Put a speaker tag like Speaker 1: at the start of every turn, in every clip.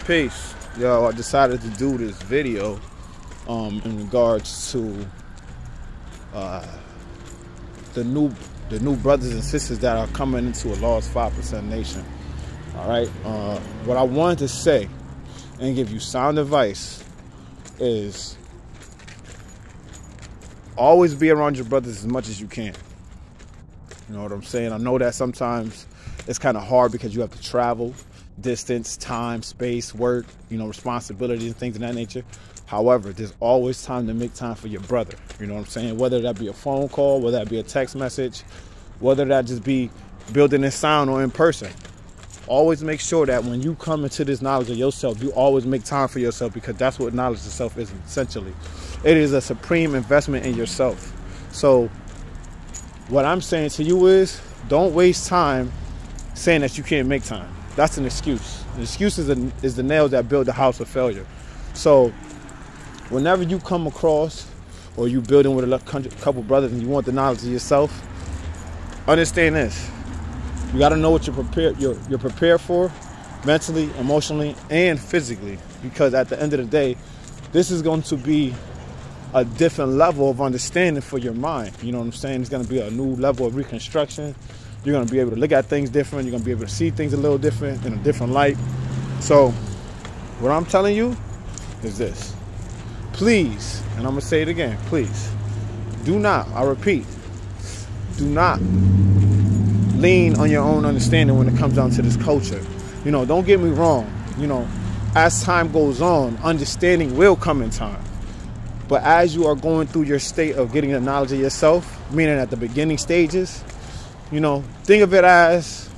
Speaker 1: Peace. Yo, I decided to do this video in regards to the new brothers and sisters that are coming into a lost 5% nation. All right. What I wanted to say and give you sound advice is always be around your brothers as much as you can. You know what I'm saying? I know that sometimes it's kind of hard because you have to travel, distance, time, space, work, responsibilities and things of that nature. However, there's always time to make time for your brother. You know what I'm saying? Whether that be a phone call, whether that be a text message, whether that just be building in sound or in person. Always make sure that when you come into this knowledge of yourself, you always make time for yourself, because that's what knowledge of self is essentially. It is a supreme investment in yourself. So what I'm saying to you is, don't waste time saying that you can't make time. That's an excuse. The excuse is the nails that build the house of failure. So whenever you come across or you building with a couple brothers and you want the knowledge of yourself, understand this. You got to know what you're prepared for, mentally, emotionally, and physically. Because at the end of the day, this is going to be a different level of understanding for your mind. You know what I'm saying? It's going to be a new level of reconstruction. You're going to be able to look at things different. You're going to be able to see things a little different, in a different light. So what I'm telling you is this. Please, and I'm going to say it again, please, do not, I repeat, do not lean on your own understanding when it comes down to this culture. Don't get me wrong. As time goes on, understanding will come in time. But as you are going through your state of getting the knowledge of yourself, meaning at the beginning stages, think of it as,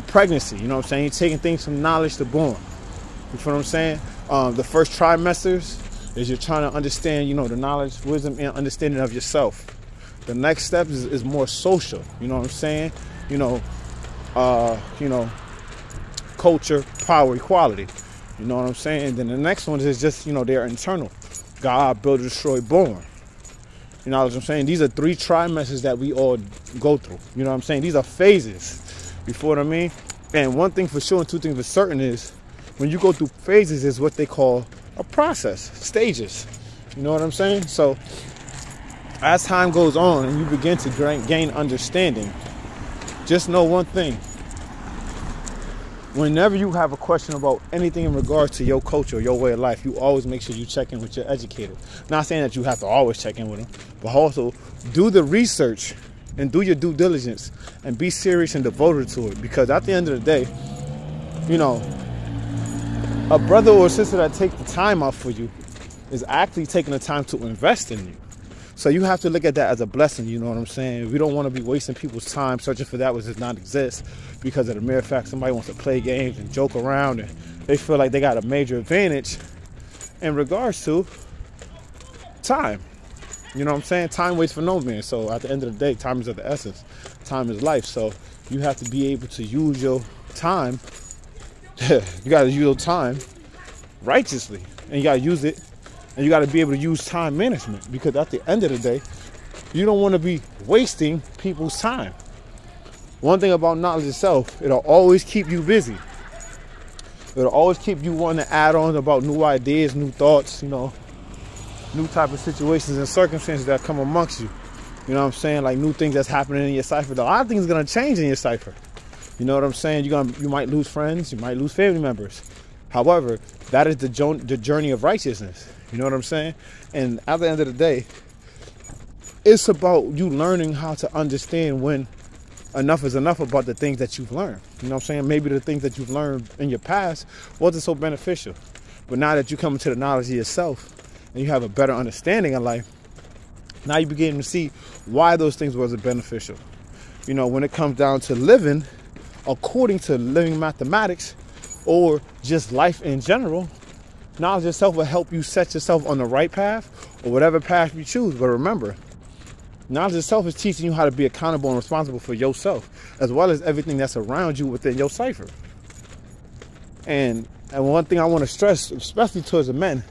Speaker 1: pregnancy. You know what I'm saying? You're taking things from knowledge to born. You feel what I'm saying? The first trimesters is you're trying to understand, the knowledge, wisdom, and understanding of yourself. The next step is more social. You know what I'm saying? Culture, power, equality. You know what I'm saying? And then the next one is just, they're internal. God, build, destroy, born. You know what I'm saying? These are 3 trimesters that we all go through. You know what I'm saying? These are phases. You feel what I mean? And one thing for sure and 2 things for certain is when you go through phases is what they call a process, stages. You know what I'm saying? So as time goes on and you begin to gain understanding, just know one thing. Whenever you have a question about anything in regards to your culture or your way of life, you always make sure you check in with your educator. Not saying that you have to always check in with them, but also do the research and do your due diligence and be serious and devoted to it. Because at the end of the day, a brother or sister that takes the time out for you is actually taking the time to invest in you. So you have to look at that as a blessing, you know what I'm saying? We don't want to be wasting people's time searching for that which does not exist because of the mere fact somebody wants to play games and joke around and they feel like they got a major advantage in regards to time. You know what I'm saying? Time waits for no man. So at the end of the day, time is of the essence. Time is life. So you have to be able to use your time. You got to use your time righteously. And you got to use it. And you got to be able to use time management, because at the end of the day, you don't want to be wasting people's time. One thing about knowledge itself, it'll always keep you busy. It'll always keep you wanting to add on about new ideas, new thoughts, new type of situations and circumstances that come amongst you. You know what I'm saying? Like new things that's happening in your cipher. A lot of things are going to change in your cipher. You know what I'm saying? You might lose friends. You might lose family members. However, that is the journey of righteousness. You know what I'm saying? And at the end of the day, it's about you learning how to understand when enough is enough about the things that you've learned. You know what I'm saying? Maybe the things that you've learned in your past wasn't so beneficial. But now that you come into the knowledge of yourself and you have a better understanding of life, now you begin to see why those things wasn't beneficial. When it comes down to living according to living mathematics or just life in general, knowledge itself will help you set yourself on the right path or whatever path you choose. But remember, knowledge itself is teaching you how to be accountable and responsible for yourself, as well as everything that's around you within your cipher. And one thing I want to stress, especially towards the men,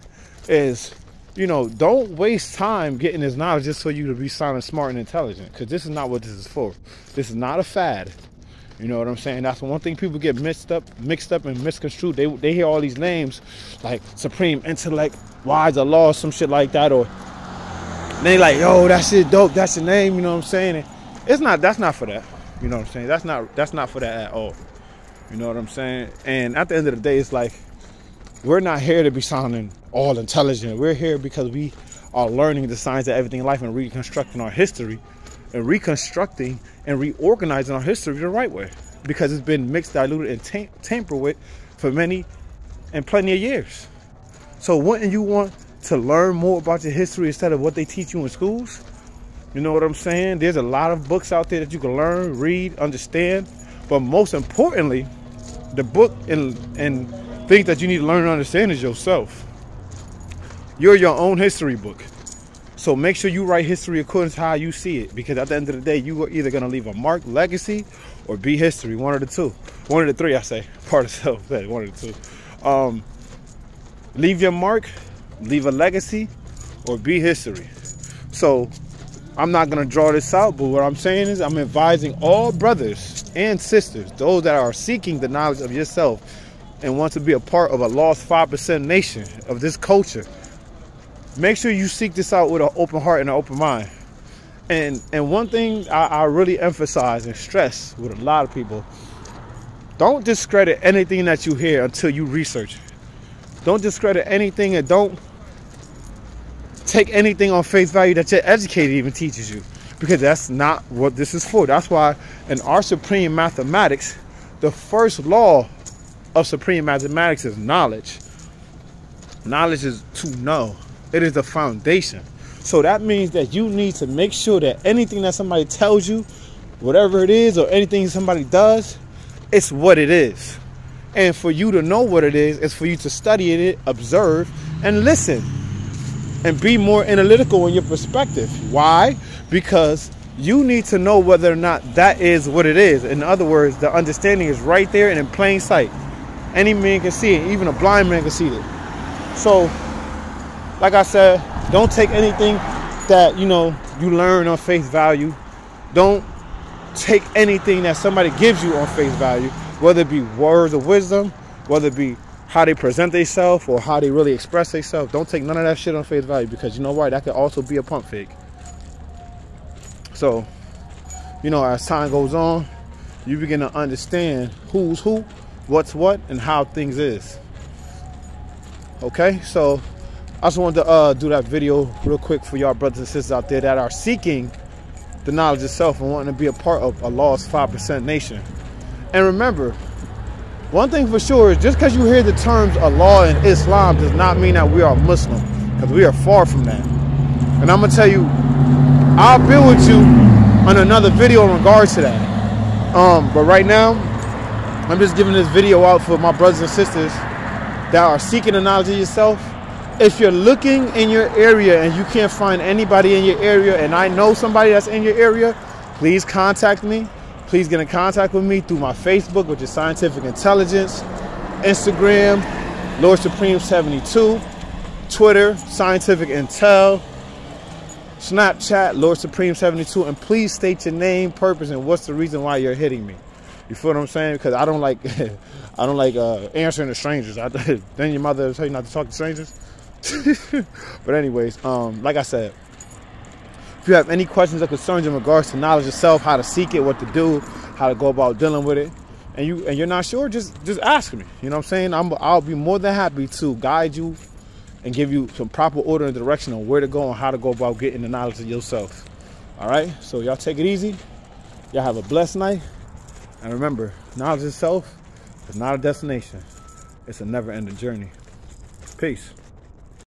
Speaker 1: is, don't waste time getting this knowledge just for you to be silent, smart, and intelligent, because this is not what this is for. This is not a fad. You know what I'm saying? That's one thing people get mixed up and misconstrued. They hear all these names like Supreme Intellect, Wise of Law, some shit like that, or they like, yo, that shit dope, that's your name, you know what I'm saying? And it's not, that's not for that. You know what I'm saying? That's not for that at all. You know what I'm saying? And at the end of the day, it's like, we're not here to be sounding all intelligent. We're here because we are learning the science of everything in life and reconstructing our history and reconstructing and reorganizing our history the right way, because it's been mixed, diluted, and tampered with for many and plenty of years. So wouldn't you want to learn more about your history instead of what they teach you in schools? You know what I'm saying? There's a lot of books out there that you can learn, read, understand, but most importantly, the book and things that you need to learn and understand is yourself. You're your own history book. So make sure you write history according to how you see it, because at the end of the day, you are either going to leave a mark, legacy, or be history. One of the two. One of the three, I say. Part of self. One of the two. Leave your mark, leave a legacy, or be history. So I'm not going to draw this out, but what I'm saying is I'm advising all brothers and sisters, those that are seeking the knowledge of yourself and want to be a part of a lost 5% nation of this culture. Make sure you seek this out with an open heart and an open mind. And one thing I really emphasize and stress with a lot of people, don't discredit anything that you hear until you research it. Don't discredit anything, and don't take anything on face value that your educator even teaches you, because that's not what this is for. That's why in our supreme mathematics, the first law of supreme mathematics is knowledge. Knowledge is to know. It is the foundation. So that means that you need to make sure that anything that somebody tells you, whatever it is, or anything somebody does, it's what it is. And for you to know what it is, it's for you to study it, observe, and listen. And be more analytical in your perspective. Why? Because you need to know whether or not that is what it is. In other words, the understanding is right there and in plain sight. Any man can see it. Even a blind man can see it. So, like I said, don't take anything that, you learn on face value. Don't take anything that somebody gives you on face value, whether it be words of wisdom, whether it be how they present themselves or how they really express themselves. Don't take none of that shit on face value, because you know what? That could also be a pump fake. So, as time goes on, you begin to understand who's who, what's what, and how things is. Okay, so I just wanted to do that video real quick for y'all brothers and sisters out there that are seeking the knowledge itself and wanting to be a part of a lost 5% nation. And remember, one thing for sure is just because you hear the terms Allah and Islam does not mean that we are Muslim, because we are far from that. And I'm going to tell you, I'll be with you on another video in regards to that. But right now, I'm just giving this video out for my brothers and sisters that are seeking the knowledge of yourself. If you're looking in your area and you can't find anybody in your area, and I know somebody that's in your area, please contact me. Please get in contact with me through my Facebook, which is Scientific Intelligence, Instagram, Lord Supreme 72, Twitter, Scientific Intel, Snapchat, Lord Supreme 72, and please state your name, purpose, and what's the reason why you're hitting me. You feel what I'm saying? Because I don't like answering to strangers. Then your mother will tell you not to talk to strangers. But anyways, like I said, if you have any questions or concerns in regards to knowledge itself, how to seek it, what to do, how to go about dealing with it, and you're not sure, just ask me. You know what I'm saying? I'll be more than happy to guide you and give you some proper order and direction on where to go and how to go about getting the knowledge of yourself. All right? So y'all take it easy. Y'all have a blessed night. And remember, knowledge itself is not a destination. It's a never-ending journey. Peace.